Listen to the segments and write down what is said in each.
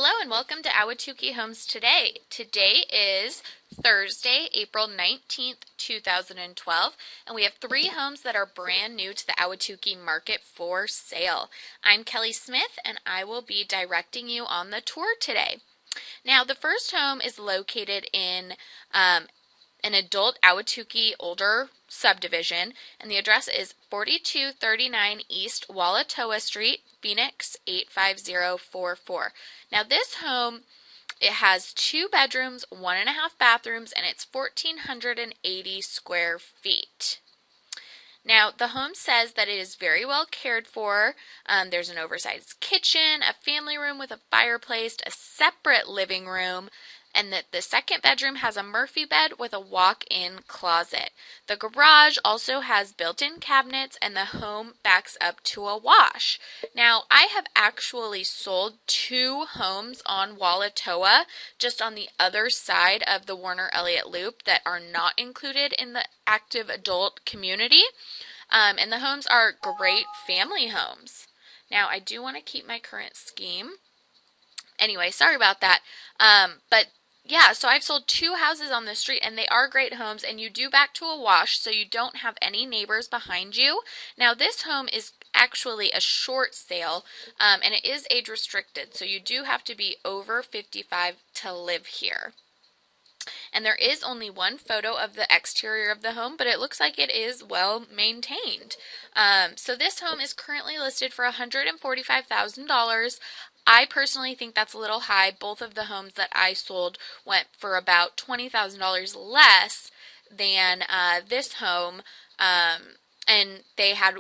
Hello and welcome to Ahwatukee Homes Today. Today is Thursday, April 19th, 2012, and we have 3 homes that are brand new to the Ahwatukee market for sale. I'm Kelly Smith and I will be directing you on the tour today. Now, the first home is located in an adult Ahwatukee older subdivision, and the address is 4239 East Walatowa Street, Phoenix 85044. Now this home, it has 2 bedrooms, 1.5 bathrooms, and it's 1,480 square feet. Now, the home says that it is very well cared for. There's an oversized kitchen, a family room with a fireplace, a separate living room, and that the second bedroom has a Murphy bed with a walk-in closet. The garage also has built-in cabinets, and the home backs up to a wash. Now, I have actually sold 2 homes on Walatowa, just on the other side of the Warner Elliott Loop, that are not included in the active adult community. And the homes are great family homes. Now, I do want to keep my current scheme. Anyway, sorry about that. But yeah, so I've sold 2 houses on the street, and they are great homes, and you do back to a wash, so you don't have any neighbors behind you. Now, this home is actually a short sale, and it is age restricted, so you do have to be over 55 to live here. And there is only 1 photo of the exterior of the home, but it looks like it is well maintained. So this home is currently listed for $145,000. I personally think that's a little high. Both of the homes that I sold went for about $20,000 less than this home, and they had,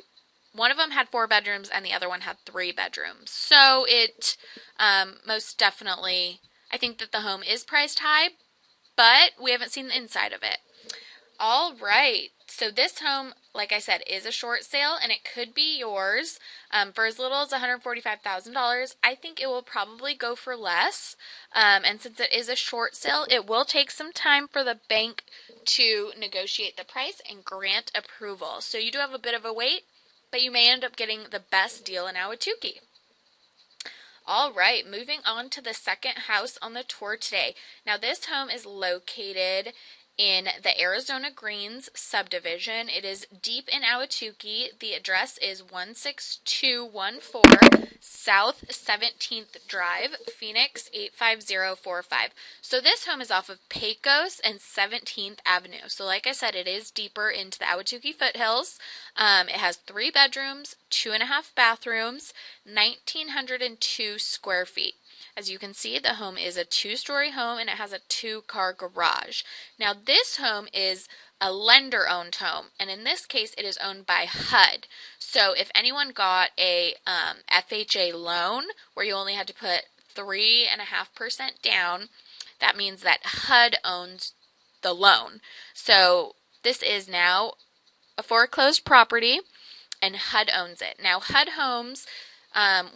one of them had 4 bedrooms and the other one had 3 bedrooms. So it most definitely, I think that the home is priced high, but we haven't seen the inside of it. All right, so this home, like I said, is a short sale, and it could be yours for as little as $145,000. I think it will probably go for less, and since it is a short sale, it will take some time for the bank to negotiate the price and grant approval. So you do have a bit of a wait, but you may end up getting the best deal in Ahwatukee. All right, moving on to the second house on the tour today. Now, this home is located in the Arizona Greens subdivision. It is deep in Ahwatukee. The address is 16214 South 17th Drive, Phoenix 85045. So this home is off of Pecos and 17th Avenue. So like I said, it is deeper into the Ahwatukee foothills. It has 3 bedrooms, 2.5 bathrooms, 1,902 square feet. As you can see, the home is a 2-story home, and it has a 2-car garage. Now, this home is a lender-owned home, and in this case, it is owned by HUD. So if anyone got a FHA loan where you only had to put 3.5% down, that means that HUD owns the loan. So this is now a foreclosed property, and HUD owns it. Now, HUD Homes,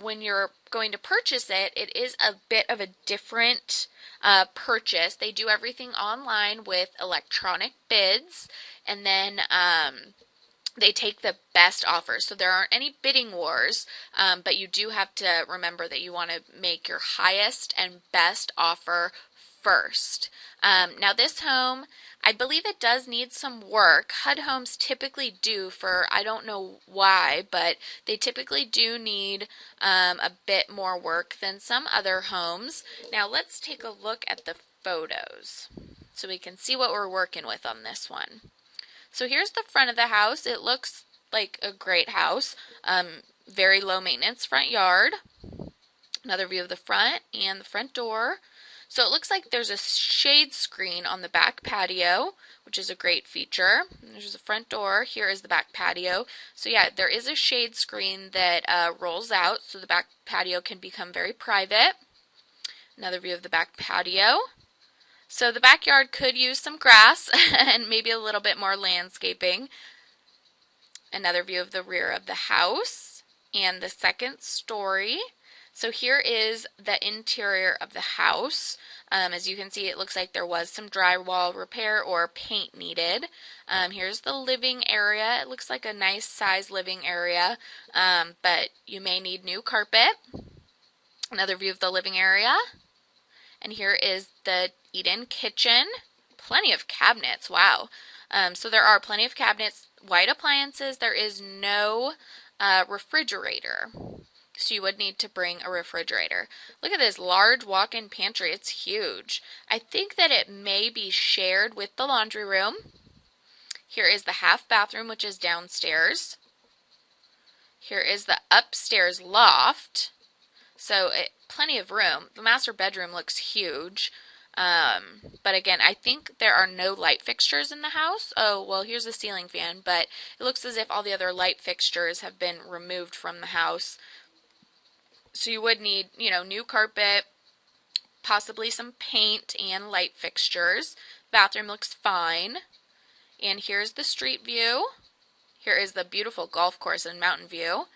when you're going to purchase it, it is a bit of a different purchase. They do everything online with electronic bids, and then they take the best offers. So there aren't any bidding wars, but you do have to remember that you want to make your highest and best offer first. Now this home, I believe it does need some work. HUD homes typically do, for I don't know why, but they typically do need a bit more work than some other homes. Now let's take a look at the photos so we can see what we're working with on this one. So here's the front of the house. It looks like a great house. Very low maintenance front yard. Another view of the front and the front door. So it looks like there's a shade screen on the back patio, which is a great feature. There's the front door. Here is the back patio. So yeah, there is a shade screen that rolls out, so the back patio can become very private. Another view of the back patio. So the backyard could use some grass and maybe a little bit more landscaping. Another view of the rear of the house and the second story. So here is the interior of the house. As you can see, it looks like there was some drywall repair or paint needed. Here's the living area. It looks like a nice size living area, but you may need new carpet. Another view of the living area. And here is the eat-in kitchen. Plenty of cabinets. Wow. So there are plenty of cabinets, white appliances. There is no refrigerator. So you would need to bring a refrigerator. Look at this large walk-in pantry. It's huge. I think that it may be shared with the laundry room. Here is the half bathroom, which is downstairs. Here is the upstairs loft. So plenty of room. The master bedroom looks huge. But again, I think there are no light fixtures in the house. Oh, well, here's a ceiling fan, but it looks as if all the other light fixtures have been removed from the house. So you would need, new carpet, possibly some paint and light fixtures. Bathroom looks fine. And here's the street view. Here is the beautiful golf course and mountain view.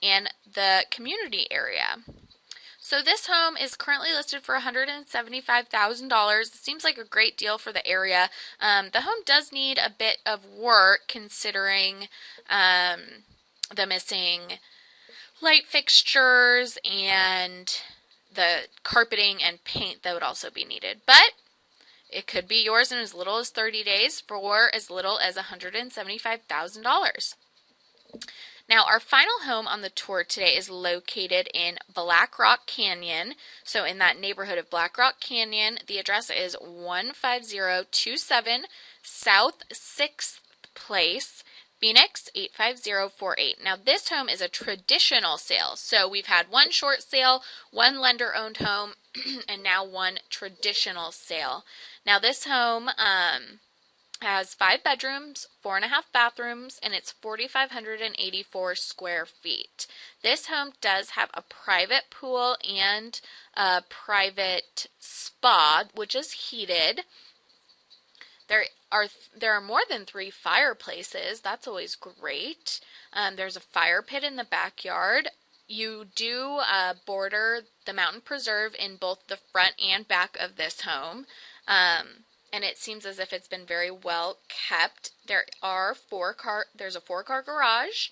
And the community area. So this home is currently listed for $175,000. It seems like a great deal for the area. The home does need a bit of work considering the missing light fixtures and the carpeting and paint that would also be needed. But it could be yours in as little as 30 days for as little as $175,000. Now, our final home on the tour today is located in Black Rock Canyon. So in that neighborhood of Black Rock Canyon, the address is 15027 South 6th Place, Phoenix 85048. Now, this home is a traditional sale. So we've had one short sale, one lender-owned home, and now one traditional sale. Now, this home has 5 bedrooms, 4.5 bathrooms, and it's 4,584 square feet. This home does have a private pool and a private spa, which is heated. There are more than 3 fireplaces. That's always great. There's a fire pit in the backyard. You do border the mountain preserve in both the front and back of this home. And it seems as if it's been very well kept. There's a 4-car garage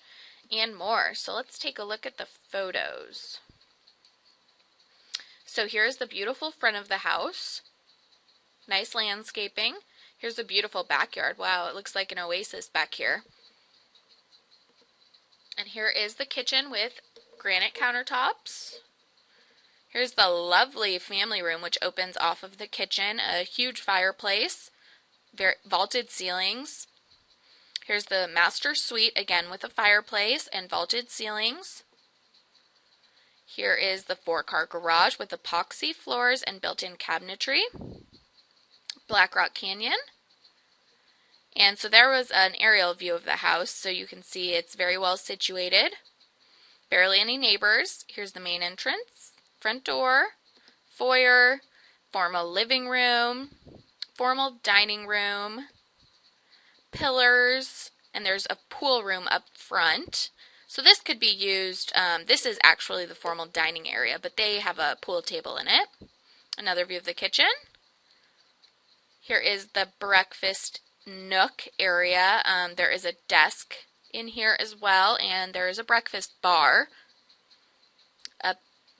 and more. So let's take a look at the photos. So here's the beautiful front of the house. Nice landscaping. Here's a beautiful backyard. Wow, it looks like an oasis back here. And here is the kitchen with granite countertops. Here's the lovely family room, which opens off of the kitchen. A huge fireplace, vaulted ceilings. Here's the master suite, again with a fireplace and vaulted ceilings. Here is the 4-car garage with epoxy floors and built-in cabinetry. Black Rock Canyon. And so there was an aerial view of the house, so you can see it's very well situated. Barely any neighbors. Here's the main entrance, front door, foyer, formal living room, formal dining room, pillars, and there's a pool room up front. So this could be used, this is actually the formal dining area, but they have a pool table in it. Another view of the kitchen. Here is the breakfast nook area. There is a desk in here as well, and there is a breakfast bar.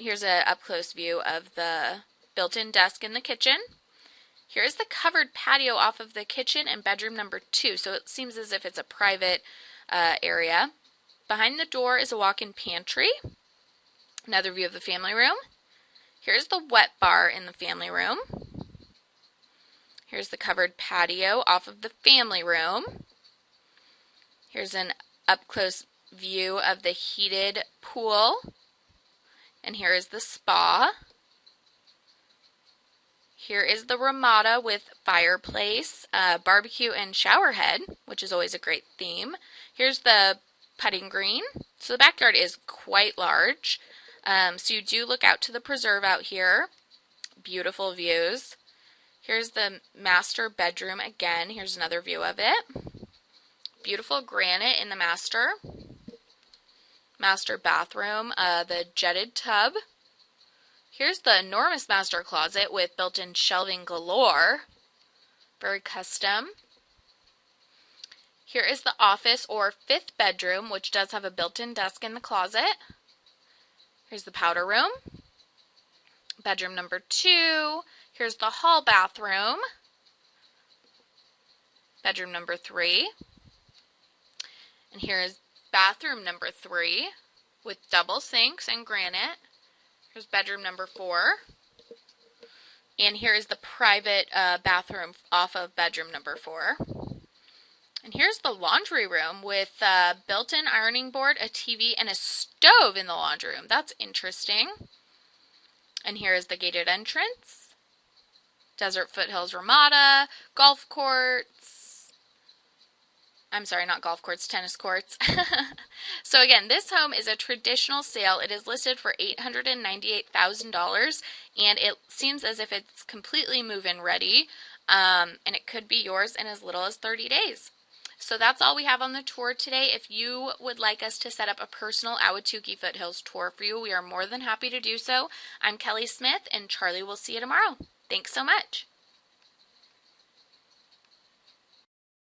Here's an up-close view of the built-in desk in the kitchen. Here's the covered patio off of the kitchen and bedroom number 2, so it seems as if it's a private area. Behind the door is a walk-in pantry. Another view of the family room. Here's the wet bar in the family room. Here's the covered patio off of the family room. Here's an up-close view of the heated pool. And here is the spa. Here is the Ramada with fireplace, barbecue, and shower head, which is always a great theme. Here's the putting green. So the backyard is quite large. So you do look out to the preserve out here. Beautiful views. Here's the master bedroom again. Here's another view of it. Beautiful granite in the master bathroom, the jetted tub. Here's the enormous master closet with built-in shelving galore. Very custom. Here is the office or 5th bedroom, which does have a built-in desk in the closet. Here's the powder room. Bedroom number 2. Here's the hall bathroom. Bedroom number 3. And here is bathroom number 3 with double sinks and granite. Here's bedroom number 4. And here is the private bathroom off of bedroom number 4. And here's the laundry room with a built-in ironing board, a TV, and a stove in the laundry room. That's interesting. And here is the gated entrance. Desert Foothills Ramada, golf courts. I'm sorry, not golf courts, tennis courts. So again, this home is a traditional sale. It is listed for $898,000, and it seems as if it's completely move-in ready, and it could be yours in as little as 30 days. So that's all we have on the tour today. If you would like us to set up a personal Ahwatukee Foothills tour for you, we are more than happy to do so. I'm Kelly Smith, and Charlie will see you tomorrow. Thanks so much.